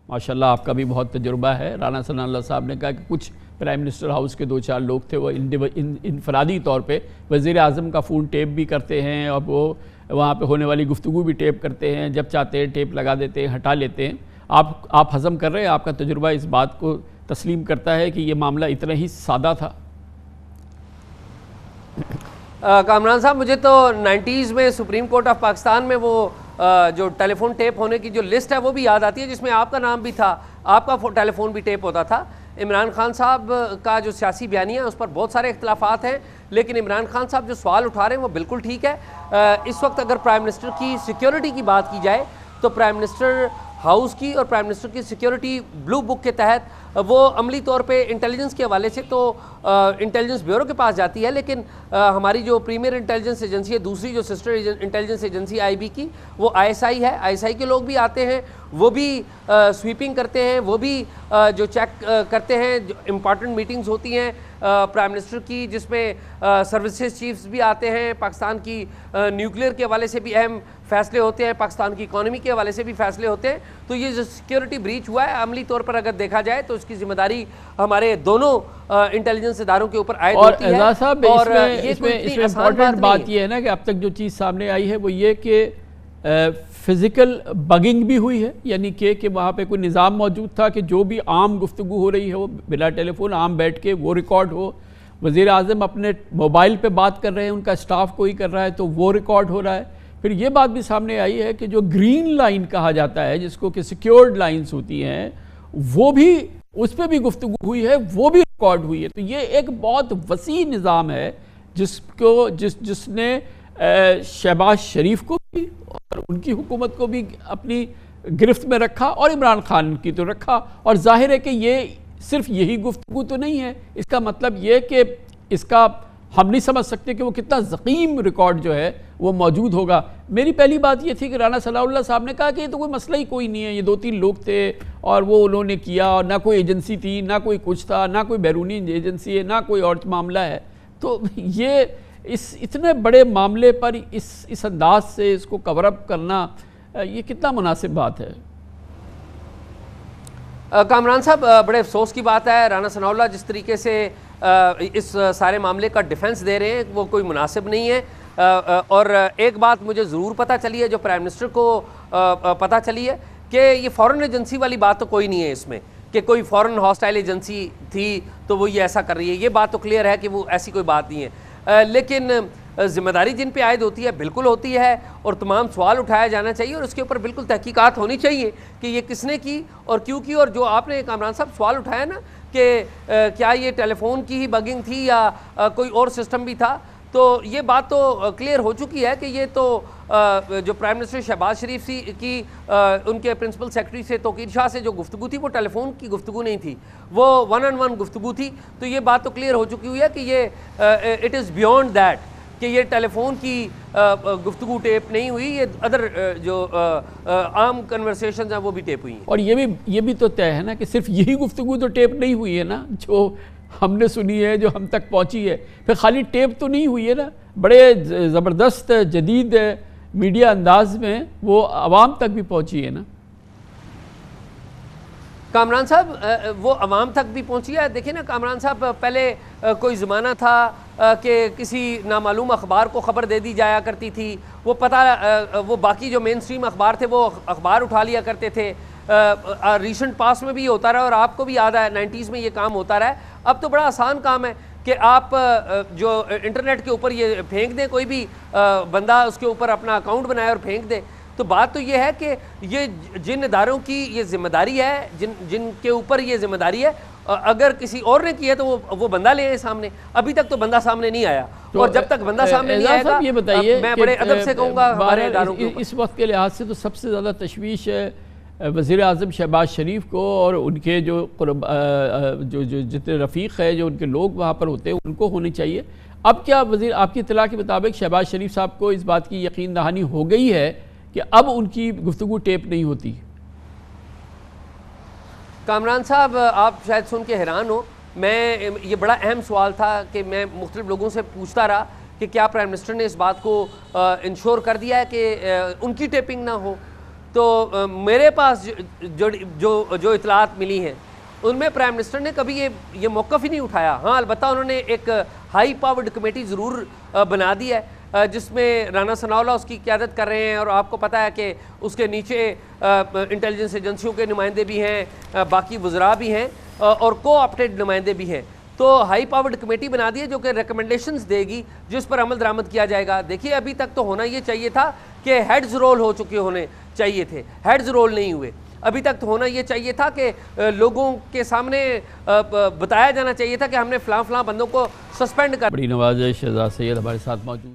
माशाल्लाह आपका भी बहुत तजुर्बा है। राना सनाउल्लाह साहब ने कहा कि कुछ प्राइम मिनिस्टर हाउस के 2-4 लोग थे, वो इनफरादी तौर पे वज़ीर आज़म का फ़ोन टेप भी करते हैं और वो वहाँ पे होने वाली गुफ्तगू भी टेप करते हैं, जब चाहते हैं टेप लगा देते हैं, हटा लेते हैं। आप हज़म कर रहे हैं, आपका तजुर्बा इस बात को तस्लीम करता है कि ये मामला इतना ही सादा था? कामरान साहब, मुझे तो 90s में सुप्रीम कोर्ट ऑफ पाकिस्तान में वो जो टेलीफोन टेप होने की जो लिस्ट है वो भी याद आती है, जिसमें आपका नाम भी था, आपका टेलीफोन भी टेप होता था। इमरान खान साहब का जो सियासी बयानिया है उस पर बहुत सारे इख्तलाफात हैं, लेकिन इमरान खान साहब जो सवाल उठा रहे हैं वो बिल्कुल ठीक है। इस वक्त अगर प्राइम मिनिस्टर की सिक्योरिटी की बात की जाए तो प्राइम मिनिस्टर हाउस की और प्राइम मिनिस्टर की सिक्योरिटी ब्लू बुक के तहत वो अमली तौर पे इंटेलिजेंस के हवाले से तो इंटेलिजेंस ब्यूरो के पास जाती है, लेकिन हमारी जो प्रीमियर इंटेलिजेंस एजेंसी है, दूसरी जो सिस्टर इंटेलिजेंस एजेंसी आईबी की, वो आईएसआई है। आईएसआई के लोग भी आते हैं, वो भी स्वीपिंग करते हैं, वो भी जो चेक करते हैं, जो इम्पॉर्टेंट मीटिंग्स होती हैं प्राइम मिनिस्टर की, जिसमें सर्विसेज चीफ्स भी आते हैं, पाकिस्तान की न्यूक्लियर के हवाले से भी अहम फैसले होते हैं, पाकिस्तान की इकॉनमी के हवाले से भी फैसले होते हैं। तो ये जो सिक्योरिटी ब्रीच हुआ है अमली तौर पर अगर देखा जाए तो इसकी जिम्मेदारी हमारे दोनों इंटेलिजेंस इदारों के ऊपर आयद होती है। साहब, और इसमें इम्पोर्टेंट बात ये है ना कि अब तक जो चीज़ सामने आई है वो ये कि फिज़िकल बगिंग भी हुई है, यानी कि वहाँ पे कोई निज़ाम मौजूद था कि जो भी आम गुफ्तगू हो रही है वो बिला टेलीफोन आम बैठ के वो रिकॉर्ड हो। वज़ीर आज़म अपने मोबाइल पे बात कर रहे हैं, उनका स्टाफ कोई कर रहा है तो वो रिकॉर्ड हो रहा है। फिर ये बात भी सामने आई है कि जो ग्रीन लाइन कहा जाता है, जिसको कि सिक्योर्ड लाइन्स होती हैं, वो भी, उस पर भी गुफ्तगू हुई है, वो भी रिकॉर्ड हुई है। तो ये एक बहुत वसी निज़ाम है जिसने शहबाज शरीफ को भी और उनकी हुकूमत को भी अपनी गिरफ्त में रखा और इमरान खान की तो रखा। और जाहिर है कि ये सिर्फ यही गुफ्तगू तो नहीं है, इसका मतलब ये कि इसका हम नहीं समझ सकते कि वो कितना ज़कीम रिकॉर्ड जो है वो मौजूद होगा। मेरी पहली बात ये थी कि राना सनाउल्लाह साहब ने कहा कि ये तो कोई मसला ही कोई नहीं है, ये 2-3 लोग थे और वो उन्होंने किया, और ना कोई एजेंसी थी, ना कोई कुछ था, ना कोई बैरूनी एजेंसी है, ना कोई और मामला है। तो ये इस इतने बड़े मामले पर इस अंदाज से इसको कवर अप करना, ये कितना मुनासिब बात है? कामरान साहब, बड़े अफसोस की बात है, राना सनाउल्लाह जिस तरीके से इस सारे मामले का डिफेंस दे रहे हैं वो कोई मुनासिब नहीं है। और एक बात मुझे ज़रूर पता चली है, जो प्राइम मिनिस्टर को पता चली है, कि ये फ़ॉरेन एजेंसी वाली बात तो कोई नहीं है इसमें, कि कोई फ़ॉरेन हॉस्टाइल एजेंसी थी तो वो ये ऐसा कर रही है। ये बात तो क्लियर है कि वो ऐसी कोई बात नहीं है। लेकिन ज़िम्मेदारी जिन पे आयद होती है बिल्कुल होती है, और तमाम सवाल उठाया जाना चाहिए और उसके ऊपर बिल्कुल तहकीकात होनी चाहिए कि ये किसने की और क्यों की। और जो आपने कामरान साहब सवाल उठाया ना कि क्या ये टेलीफोन की ही बगिंग थी या कोई और सिस्टम भी था, तो ये बात तो क्लियर हो चुकी है कि ये तो जो प्राइम मिनिस्टर शहबाज शरीफ की उनके प्रिंसिपल सेक्रेटरी से तौकीर शाह से जो गुफ्तगू थी वो टेलीफोन की गुफ्तगू नहीं थी, वो 1-on-1 गुफ्तगू थी। तो ये बात तो क्लियर हो चुकी हुई है कि ये इट इज़ बियॉन्ड दैट, कि ये टेलीफोन की गुफ्तगू टेप नहीं हुई, ये अदर जो आम कन्वर्सेशंस हैं वो भी टेप हुई हैं। और ये भी तो तय है ना कि सिर्फ यही गुफ्तगू तो टेप नहीं हुई है ना, जो हमने सुनी है, जो हम तक पहुंची है। फिर खाली टेप तो नहीं हुई है ना, बड़े ज़बरदस्त जदीद मीडिया अंदाज में वो आवाम तक भी पहुंची है ना। कामरान साहब, वो आवाम तक भी पहुंची है। देखिए ना कामरान साहब, पहले कोई ज़माना था कि किसी नामालूम अखबार को ख़बर दे दी जाया करती थी, वो बाकी जो मेन स्ट्रीम अखबार थे वो अखबार उठा लिया करते थे। रिसेंट पास में भी ये होता रहा और आपको भी याद है 90s में ये काम होता रहा है। अब तो बड़ा आसान काम है कि आप जो इंटरनेट के ऊपर ये फेंक दें, कोई भी बंदा उसके ऊपर अपना अकाउंट बनाए और फेंक दे। तो बात तो ये है कि ये जिन इदारों की ये जिम्मेदारी है, जिनके ऊपर ये जिम्मेदारी है, अगर किसी और ने की है तो वो बंदा ले आए सामने। अभी तक तो बंदा सामने नहीं आया, तो और जब तक बंदा सामने नहीं आएगा, ये बताइए, मैं बड़े अदब से कहूँगा हमारे इदारों के इस वक्त के लिहाज से तो सबसे ज़्यादा तशवीश वज़ीर आज़म शहबाज शरीफ को और उनके जो जितने रफ़ीक है, जो उनके लोग वहाँ पर होते हैं, उनको होनी चाहिए। अब क्या वज़ीर, आपकी इत्तला के मुताबिक शहबाज शरीफ साहब को इस बात की यकीन दहानी हो गई है कि अब उनकी गुफ्तगू टेप नहीं होती? कामरान साहब, आप शायद सुन के हैरान हो, मैं ये बड़ा अहम सवाल था कि मैं मुख्तलिफ लोगों से पूछता रहा कि क्या प्राइम मिनिस्टर ने इस बात को इंश्योर कर दिया है कि उनकी टेपिंग ना हो। तो मेरे पास जो जो जो इतलात मिली हैं उनमें प्राइम मिनिस्टर ने कभी ये मौक़िफ़ ही नहीं उठाया। हाँ, अलबत्ता उन्होंने एक हाई पावर्ड कमेटी ज़रूर बना दी है जिसमें राना सनाउल्लाह उसकी क़यादत कर रहे हैं, और आपको पता है कि उसके नीचे इंटेलिजेंस एजेंसियों के नुमाइंदे भी हैं, बाकी वज़रा भी हैं और को ऑप्टेड नुमाइंदे भी हैं। तो हाई पावर्ड कमेटी बना दी है जो कि रिकमेंडेशंस देगी जिस पर अमल दरामद किया जाएगा। देखिए, अभी तक तो होना ये चाहिए था कि हेड्स रोल हो चुके होने चाहिए थे, हेड्स रोल नहीं हुए। अभी तक तो होना ये चाहिए था कि लोगों के सामने बताया जाना चाहिए था कि हमने फ़लाँ बंदों को सस्पेंड कर। बड़ी नवाज़ शहजाद सैयद हमारे साथ मौजूद।